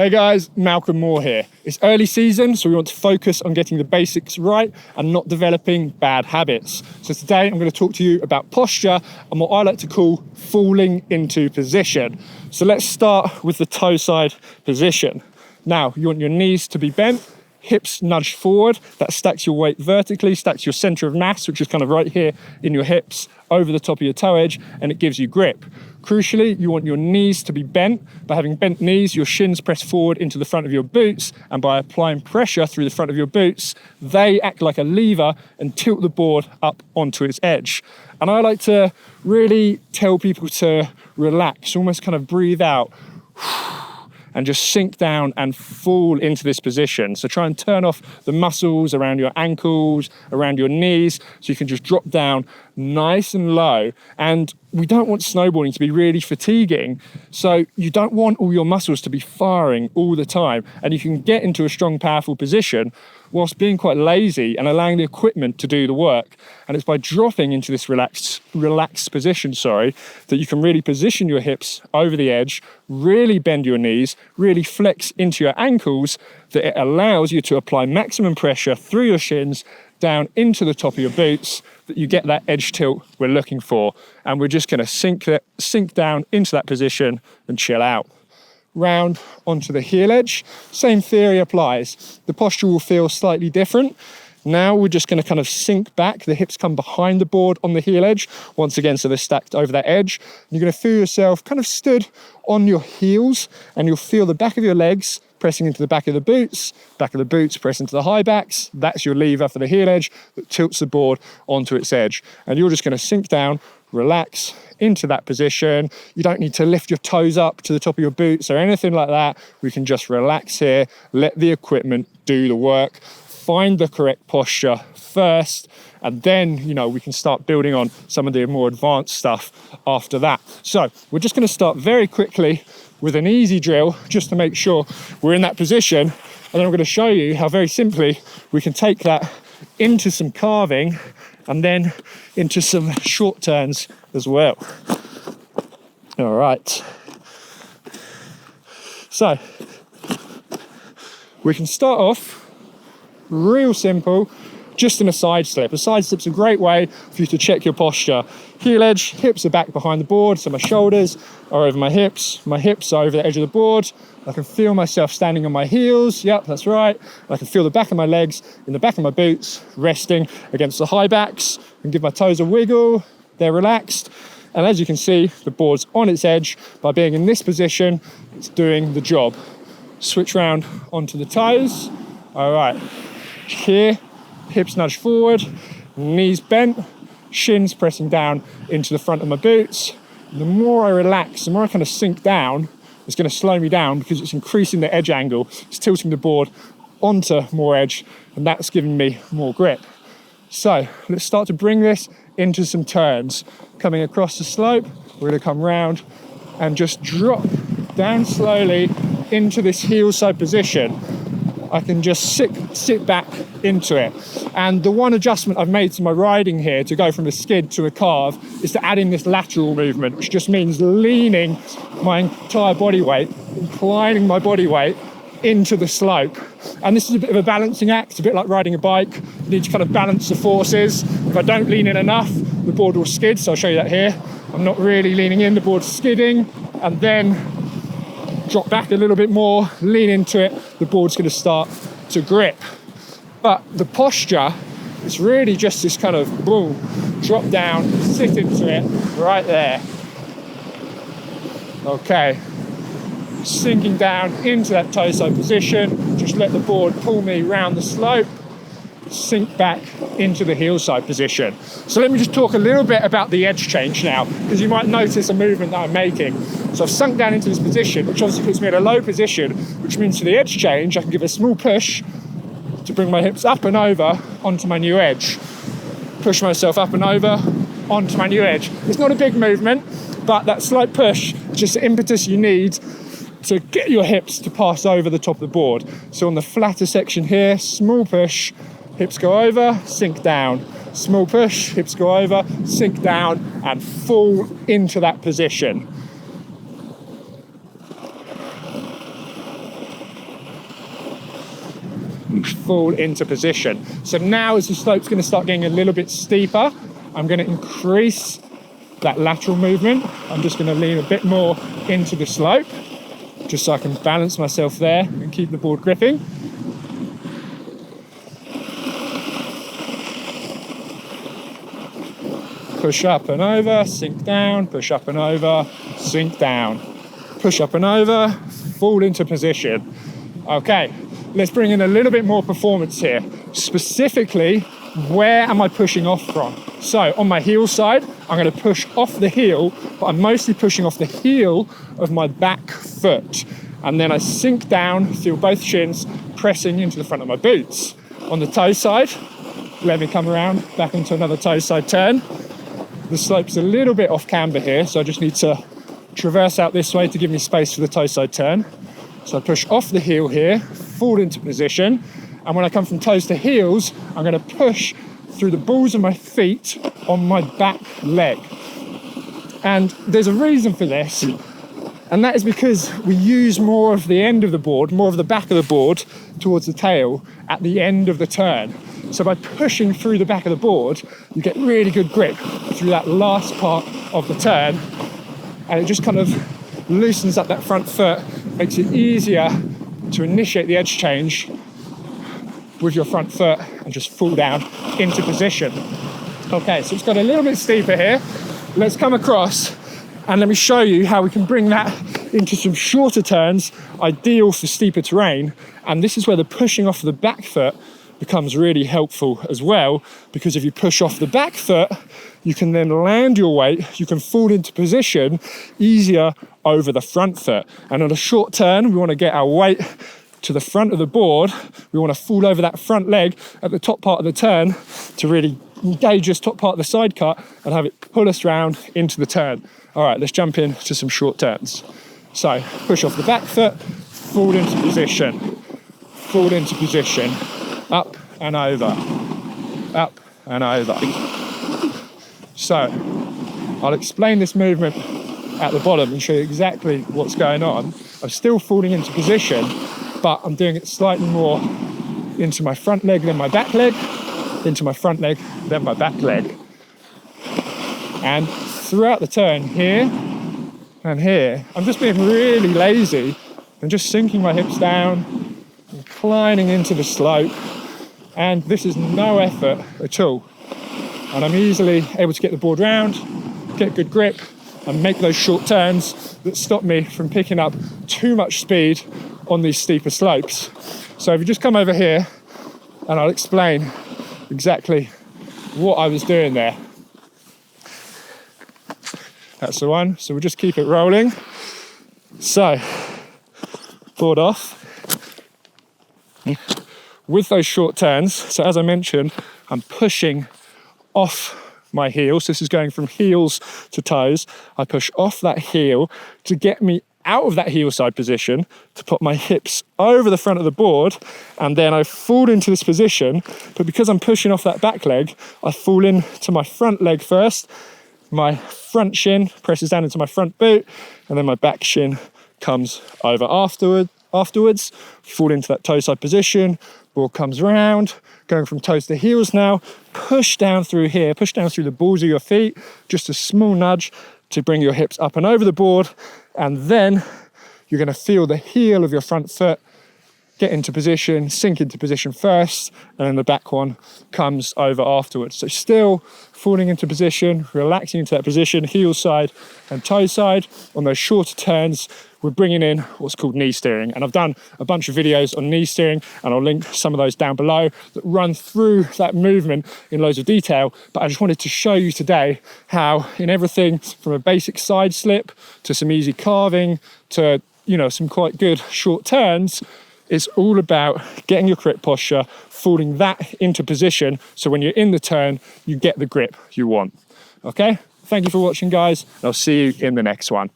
Hey guys, Malcolm Moore here. It's early season, so we want to focus on getting the basics right and not developing bad habits. So today I'm going to talk to you about posture and what I like to call falling into position. So let's start with the toe side position. Now, you want your knees to be bent, hips nudged forward. That stacks your weight vertically, stacks your center of mass, which is kind of right here in your hips, over the top of your toe edge, and it gives you grip. Crucially, you want your knees to be bent. By having bent knees, your shins press forward into the front of your boots, and by applying pressure through the front of your boots, they act like a lever and tilt the board up onto its edge. And I like to really tell people to relax, almost kind of breathe out, and just sink down and fall into this position. So try and turn off the muscles around your ankles, around your knees, so you can just drop down nice and low. And we don't want snowboarding to be really fatiguing, so you don't want all your muscles to be firing all the time. And you can get into a strong, powerful position whilst being quite lazy and allowing the equipment to do the work. And it's by dropping into this relaxed position, that you can really position your hips over the edge, really bend your knees, really flex into your ankles, that it allows you to apply maximum pressure through your shins down into the top of your boots, that you get that edge tilt we're looking for. And we're just going to sink down into that position and chill out. Round onto the heel edge. Same theory applies. The posture will feel slightly different. Now we're just going to kind of sink back. The hips come behind the board on the heel edge. Once again, so they're stacked over that edge. You're going to feel yourself kind of stood on your heels, and you'll feel the back of your legs pressing into the back of the boots press into the high backs. That's your lever for the heel edge that tilts the board onto its edge. And you're just going to sink down, relax into that position. You don't need to lift your toes up to the top of your boots or anything like that. We can just relax here, let the equipment do the work, find the correct posture first, and then, we can start building on some of the more advanced stuff after that. So we're just going to start very quickly with an easy drill just to make sure we're in that position. And then I'm going to show you how very simply we can take that into some carving and then into some short turns as well. All right. So we can start off real simple, just in a side slip. A side slip's a great way for you to check your posture. Heel edge, hips are back behind the board, so my shoulders are over my hips are over the edge of the board. I can feel myself standing on my heels. Yep, that's right. I can feel the back of my legs in the back of my boots, resting against the high backs, and give my toes a wiggle. They're relaxed. And as you can see, the board's on its edge. By being in this position, it's doing the job. Switch round onto the toes. All right, here, hips nudge forward, knees bent, shins pressing down into the front of my boots. The more I relax, the more I kind of sink down, it's going to slow me down because it's increasing the edge angle. It's tilting the board onto more edge, and that's giving me more grip. So let's start to bring this into some turns. Coming across the slope, we're going to come round and just drop down slowly into this heel side position. I can just sit back into it. And the one adjustment I've made to my riding here to go from a skid to a carve is to add in this lateral movement, which just means leaning my entire body weight, inclining my body weight into the slope. And this is a bit of a balancing act, a bit like riding a bike. You need to kind of balance the forces. If I don't lean in enough, the board will skid. So I'll show you that here. I'm not really leaning in, the board's skidding, and then drop back a little bit more, lean into it, the board's going to start to grip. But the posture is really just this kind of boom, drop down, sit into it right there. Okay, sinking down into that toe side position, just let the board pull me round the slope, sink back into the heel side position. So let me just talk a little bit about the edge change now, because you might notice a movement that I'm making. So I've sunk down into this position, which obviously puts me in a low position, which means for the edge change, I can give a small push to bring my hips up and over onto my new edge. Push myself up and over onto my new edge. It's not a big movement, but that slight push is just the impetus you need to get your hips to pass over the top of the board. So on the flatter section here, small push, hips go over, sink down. Small push, hips go over, sink down, and fall into that position. fall into position. So now as the slope's going to start getting a little bit steeper, I'm going to increase that lateral movement. I'm just going to lean a bit more into the slope, just so I can balance myself there and keep the board gripping. Push up and over, sink down, push up and over, sink down. Push up and over, fall into position. Okay, let's bring in a little bit more performance here. Specifically, where am I pushing off from? So on my heel side, I'm going to push off the heel, but I'm mostly pushing off the heel of my back foot. And then I sink down, feel both shins pressing into the front of my boots. On the toe side, let me come around back into another toe side turn. The slope's a little bit off camber here, so I just need to traverse out this way to give me space for the toe side turn. So I push off the heel here, fall into position, and when I come from toes to heels, I'm going to push through the balls of my feet on my back leg. And there's a reason for this, and that is because we use more of the end of the board, more of the back of the board towards the tail at the end of the turn. So by pushing through the back of the board, you get really good grip through that last part of the turn, and it just kind of loosens up that front foot, makes it easier to initiate the edge change with your front foot and just fall down into position. Okay, so it's got a little bit steeper here. Let's come across and let me show you how we can bring that into some shorter turns, ideal for steeper terrain. And this is where the pushing off the back foot becomes really helpful as well, because if you push off the back foot, you can then land your weight, you can fall into position easier over the front foot. And on a short turn, we want to get our weight to the front of the board. We want to fall over that front leg at the top part of the turn to really engage this top part of the side cut and have it pull us round into the turn. All right, let's jump into some short turns. So push off the back foot, fall into position, up and over, up and over. So I'll explain this movement at the bottom and show you exactly what's going on. I'm still falling into position, but I'm doing it slightly more into my front leg than my back leg, into my front leg than my back leg. And throughout the turn here and here, I'm just being really lazy and just sinking my hips down, inclining into the slope, and this is no effort at all. And I'm easily able to get the board round, get good grip, and make those short turns that stop me from picking up too much speed on these steeper slopes. So if you just come over here and I'll explain exactly what I was doing there. That's the one. So we'll just keep it rolling. So, board off. With those short turns, so as I mentioned, I'm pushing off my heels. This is going from heels to toes. I push off that heel to get me out of that heel side position, to put my hips over the front of the board, and then I fall into this position. But because I'm pushing off that back leg, I fall into my front leg first. My front shin presses down into my front boot, and then my back shin comes over afterwards, fall into that toe side position, board comes round, going from toes to heels now, push down through here, push down through the balls of your feet, just a small nudge to bring your hips up and over the board, and then you're going to feel the heel of your front foot get into position, sink into position first, and then the back one comes over afterwards. So still falling into position, relaxing into that position, heel side and toe side. On those shorter turns, we're bringing in what's called knee steering. And I've done a bunch of videos on knee steering, and I'll link some of those down below that run through that movement in loads of detail. But I just wanted to show you today how in everything from a basic side slip to some easy carving to, you know, some quite good short turns, it's all about getting your correct posture, falling that into position, so when you're in the turn, you get the grip you want. Okay? Thank you for watching, guys, and I'll see you in the next one.